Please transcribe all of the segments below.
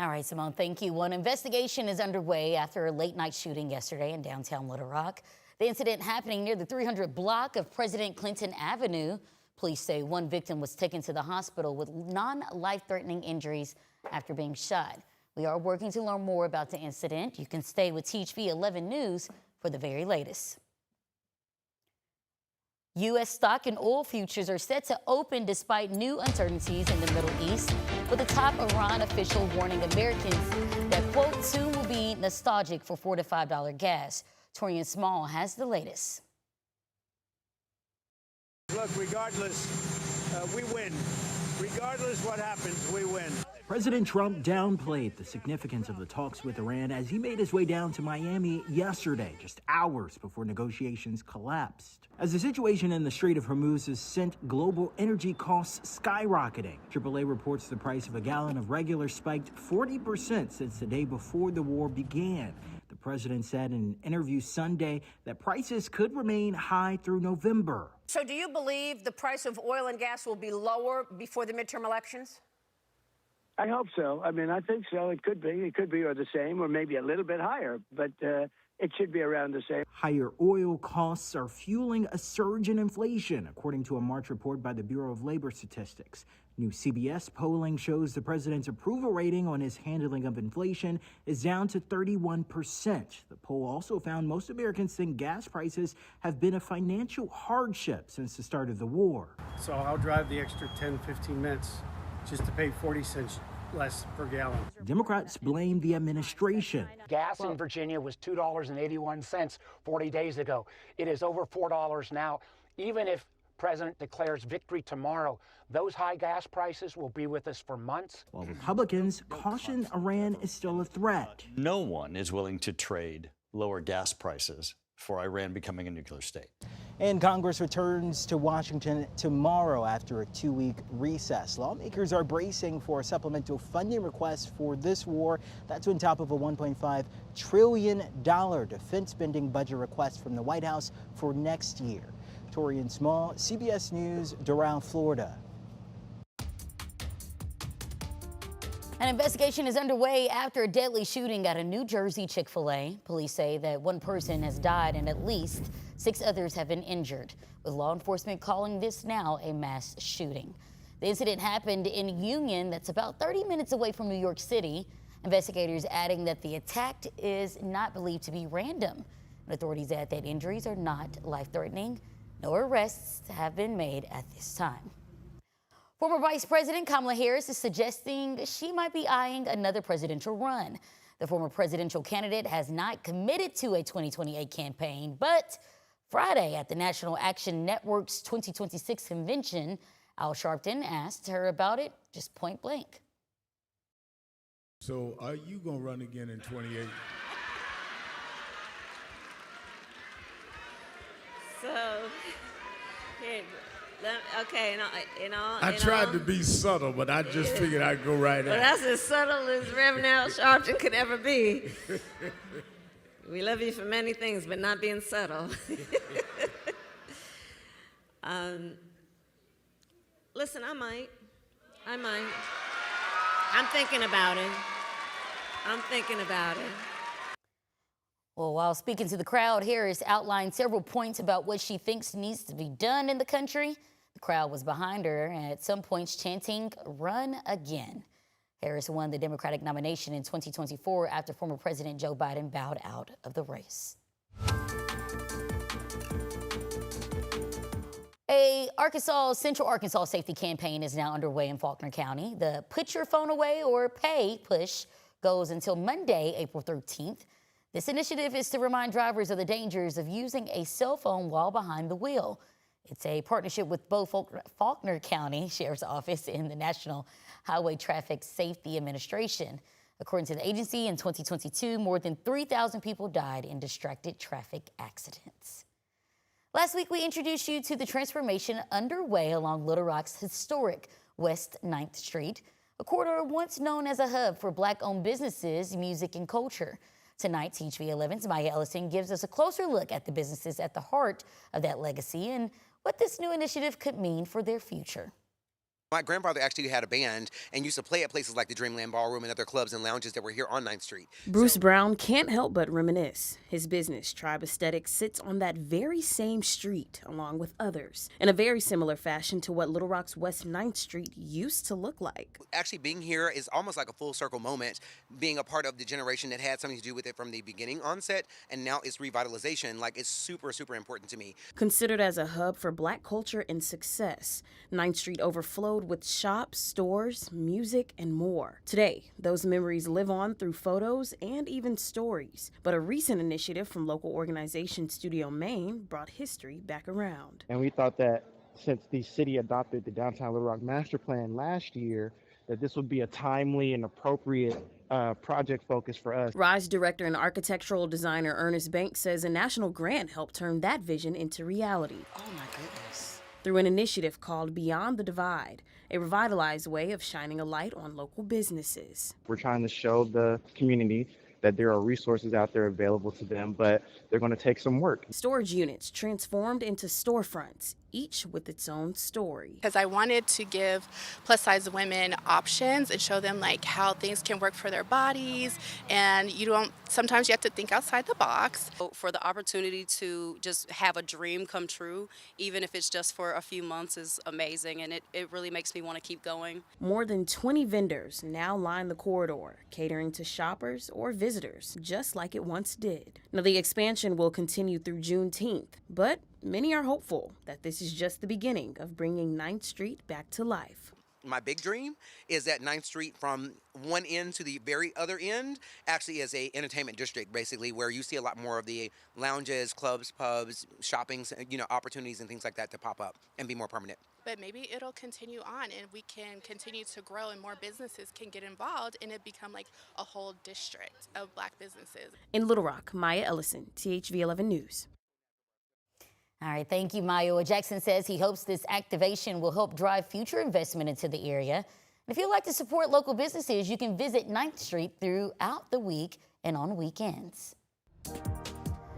All right, Simone, thank you. One investigation is underway after a late-night shooting yesterday in downtown Little Rock. The incident happening near the 300 block of President Clinton Avenue. Police say one victim was taken to the hospital with non-life-threatening injuries after being shot. We are working to learn more about the incident. You can stay with THV 11 News for the very latest. U.S. stock and oil futures are set to open despite new uncertainties in the Middle East, with a top Iran official warning Americans that, quote, soon will be nostalgic for $4 to $5 gas. Torian Small has the latest. Look, regardless, we win. Regardless what happens, we win. President Trump downplayed the significance of the talks with Iran as he made his way down to Miami yesterday, just hours before negotiations collapsed. As the situation in the Strait of Hormuz has sent global energy costs skyrocketing, AAA reports the price of a gallon of regular spiked 40% since the day before the war began. The president said in an interview Sunday that prices could remain high through November. So do you believe the price of oil and gas will be lower before the midterm elections? I hope so. I mean, I think so. It could be. It could be or the same or maybe a little bit higher, but it should be around the same. Higher oil costs are fueling a surge in inflation, according to a March report by the Bureau of Labor Statistics. New CBS polling shows the president's approval rating on his handling of inflation is down to 31%. The poll also found most Americans think gas prices have been a financial hardship since the start of the war. So I'll drive the extra 10, 15 minutes just to pay 40 cents less per gallon. Democrats blame the administration. Gas in Virginia was $2.81 40 days ago. It is over $4 now. Even if President declares victory tomorrow, those high gas prices will be with us for months. While Republicans caution Iran is still a threat. No one is willing to trade lower gas prices for Iran becoming a nuclear state. And Congress returns to Washington tomorrow after a 2-week recess. Lawmakers are bracing for a supplemental funding request for this war. That's on top of a $1.5 trillion defense spending budget request from the White House for next year. Torian Small, CBS News, Doral, Florida. An investigation is underway after a deadly shooting at a New Jersey Chick-fil-A. Police say that one person has died and at least 6 others have been injured, with law enforcement calling this now a mass shooting. The incident happened in Union, that's about 30 minutes away from New York City. Investigators adding that the attack is not believed to be random. Authorities add that injuries are not life-threatening. No arrests have been made at this time. Former Vice President Kamala Harris is suggesting she might be eyeing another presidential run. The former presidential candidate has not committed to a 2028 campaign, but Friday at the National Action Network's 2026 convention, Al Sharpton asked her about it just point blank. So are you going to run again in 28? Okay, I tried to be subtle, but I just figured I'd go right well, at it. That's as subtle as Reverend Al Sharpton could ever be. We love you for many things, but not being subtle. Listen, I might. I'm thinking about it. Well, while speaking to the crowd, Harris outlined several points about what she thinks needs to be done in the country. The crowd was behind her and at some points chanting, "Run again." Harris won the Democratic nomination in 2024 after former President Joe Biden bowed out of the race. A Central Arkansas safety campaign is now underway in Faulkner County. The Put Your Phone Away or Pay push goes until Monday, April 13th. This initiative is to remind drivers of the dangers of using a cell phone while behind the wheel. It's a partnership with both Faulkner County Sheriff's Office and the National Highway Traffic Safety Administration. According to the agency, in 2022, more than 3,000 people died in distracted traffic accidents. Last week, we introduced you to the transformation underway along Little Rock's historic West 9th Street, a corridor once known as a hub for Black-owned businesses, music, and culture. Tonight, THV 11's Maya Ellison gives us a closer look at the businesses at the heart of that legacy and what this new initiative could mean for their future. My grandfather actually had a band and used to play at places like the Dreamland Ballroom and other clubs and lounges that were here on 9th Street. Bruce Brown can't help but reminisce. His business, Tribe Aesthetics, sits on that very same street, along with others, in a very similar fashion to what Little Rock's West 9th Street used to look like. Actually being here is almost like a full circle moment, being a part of the generation that had something to do with it from the beginning onset, and now it's revitalization. Like, it's super, super important to me. Considered as a hub for Black culture and success, 9th Street overflowed with shops, stores, music, and more. Today, those memories live on through photos and even stories. But a recent initiative from local organization Studio Maine brought history back around. And we thought that since the city adopted the Downtown Little Rock Master Plan last year, that this would be a timely and appropriate project focus for us. RISE director and architectural designer Ernest Banks says a national grant helped turn that vision into reality. Oh my goodness. Through an initiative called Beyond the Divide, a revitalized way of shining a light on local businesses. We're trying to show the community that there are resources out there available to them, but they're going to take some work. Storage units transformed into storefronts, each with its own story. Because I wanted to give plus-size women options and show them like how things can work for their bodies, and sometimes you have to think outside the box. For the opportunity to just have a dream come true, even if it's just for a few months, is amazing, and it really makes me want to keep going. More than 20 vendors now line the corridor, catering to shoppers or visitors, just like it once did. Now, the expansion will continue through Juneteenth, but many are hopeful that this is just the beginning of bringing 9th Street back to life. My big dream is that 9th Street from one end to the very other end actually is a entertainment district, basically, where you see a lot more of the lounges, clubs, pubs, shoppings, opportunities and things like that to pop up and be more permanent. But maybe it'll continue on and we can continue to grow and more businesses can get involved and it become like a whole district of Black businesses. In Little Rock, Maya Ellison, THV 11 News. All right, thank you, Mayowa. Jackson says he hopes this activation will help drive future investment into the area. And if you'd like to support local businesses, you can visit 9th Street throughout the week and on weekends.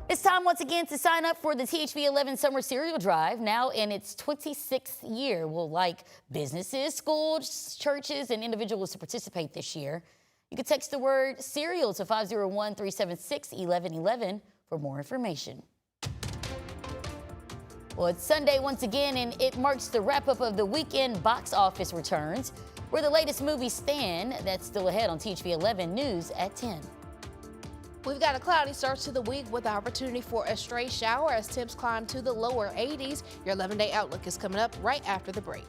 It's time once again to sign up for the THV 11 Summer Cereal Drive, now in its 26th year. We'll like businesses, schools, churches, and individuals to participate this year. You can text the word cereal to 501-376-1111 for more information. Well, it's Sunday once again, and it marks the wrap-up of the weekend box office returns, where the latest movies stand. That's still ahead on THV 11 News at 10. We've got a cloudy start to the week with the opportunity for a stray shower as temps climb to the lower 80s. Your 11-day outlook is coming up right after the break.